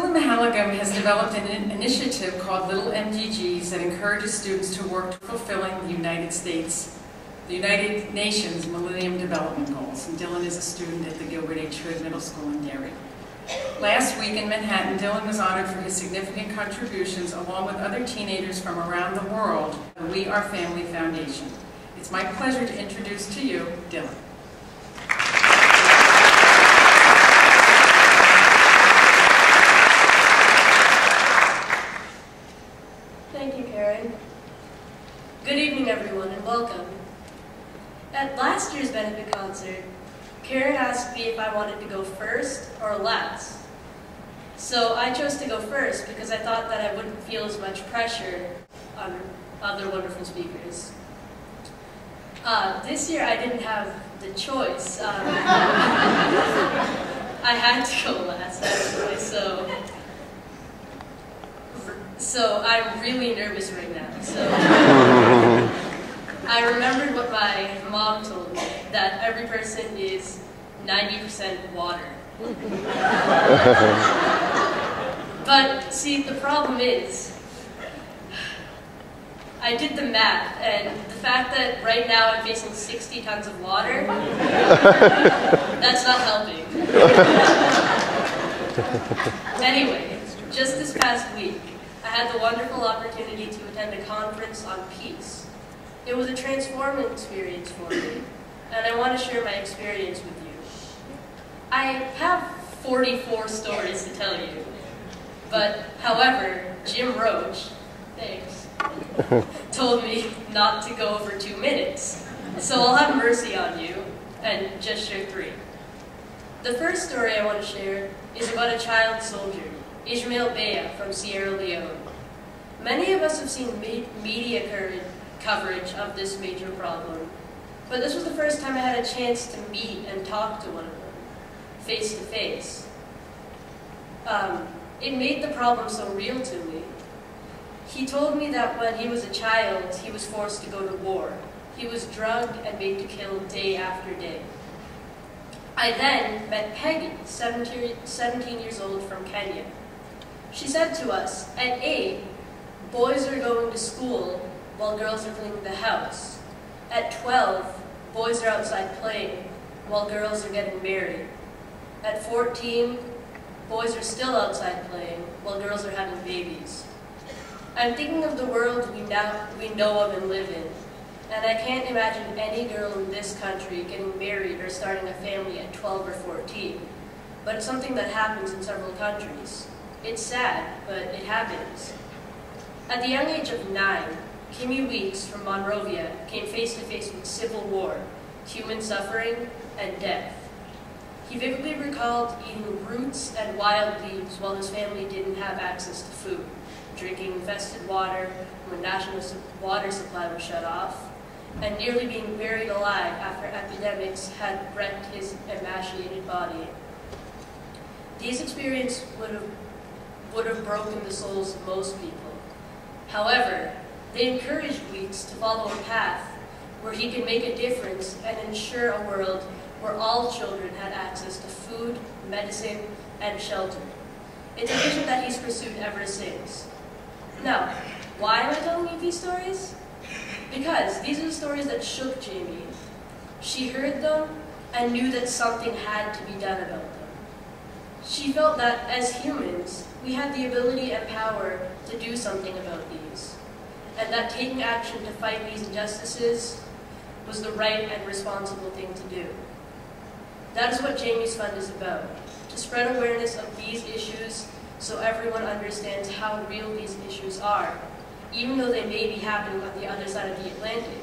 Mahalingam has developed an initiative called Lil MDGs that encourages students to work to fulfilling the United Nations Millennium Development Goals. And Dylan is a student at the Gilbert H. Hood Middle School in Derry. Last week in Manhattan, Dylan was honored for his significant contributions along with other teenagers from around the world to the We Are Family Foundation. It's my pleasure to introduce to you Dylan. Thank you, Karen. Good evening, everyone, and welcome. At last year's benefit concert, Karen asked me if I wanted to go first or last. So I chose to go first because I thought that I wouldn't feel as much pressure on other wonderful speakers. This year I didn't have the choice. I had to go last, actually, so I'm really nervous right now. So I remembered what my mom told me, that every person is 90% water. But see, the problem is, I did the math, and the fact that right now I'm facing 60 tons of water, that's not helping. Anyway, just this past week, I had the wonderful opportunity to attend a conference on peace. It was a transformative experience for me, and I want to share my experience with you. I have 44 stories to tell you, but however, Jim Roach, thanks, told me not to go over 2 minutes, so I'll have mercy on you and just share 3. The first story I want to share is about a child soldier, Ismail Bea from Sierra Leone. Many of us have seen media coverage of this major problem, but this was the first time I had a chance to meet and talk to one of them, face to face. It made the problem so real to me. He told me that when he was a child, he was forced to go to war. He was drugged and made to kill day after day. I then met Peggy, 17 years old from Kenya. She said to us, at 8, boys are going to school while girls are cleaning the house. At 12, boys are outside playing while girls are getting married. At 14, boys are still outside playing while girls are having babies. I'm thinking of the world we know of and live in, and I can't imagine any girl in this country getting married or starting a family at 12 or 14, but it's something that happens in several countries. It's sad, but it happens. At the young age of 9, Kimmy Weeks from Monrovia came face to face with civil war, human suffering, and death. He vividly recalled eating roots and wild leaves while his family didn't have access to food, drinking infested water when national water supply was shut off, and nearly being buried alive after epidemics had wrecked his emaciated body. These experiences would have broken the souls of most people. However, they encouraged Weeks to follow a path where he could make a difference and ensure a world where all children had access to food, medicine, and shelter. It's a vision that he's pursued ever since. Now, why am I telling you these stories? Because these are the stories that shook Jayme. She heard them and knew that something had to be done about them. She felt that, as humans, we had the ability and power to do something about these, and that taking action to fight these injustices was the right and responsible thing to do. That is what Jayme's Fund is about, to spread awareness of these issues so everyone understands how real these issues are, even though they may be happening on the other side of the Atlantic.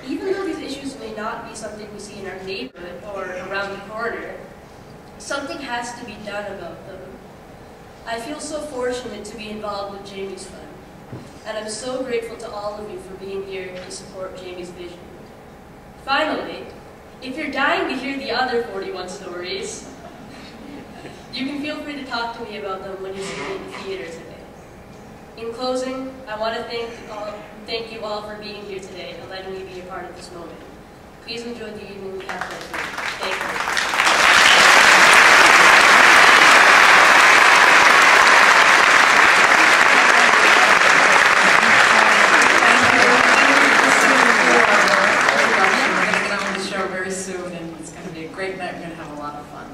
Even though these issues may not be something we see in our neighborhood or around the corner, something has to be done about them. I feel so fortunate to be involved with Jayme's Fund, and I'm so grateful to all of you for being here to support Jayme's vision. Finally, if you're dying to hear the other 41 stories, you can feel free to talk to me about them when you see me in the theater today. In closing, I want to thank you all for being here today and letting me be a part of this moment. Please enjoy the evening we have planned for you. Thank you. great night. We're going to have a lot of fun.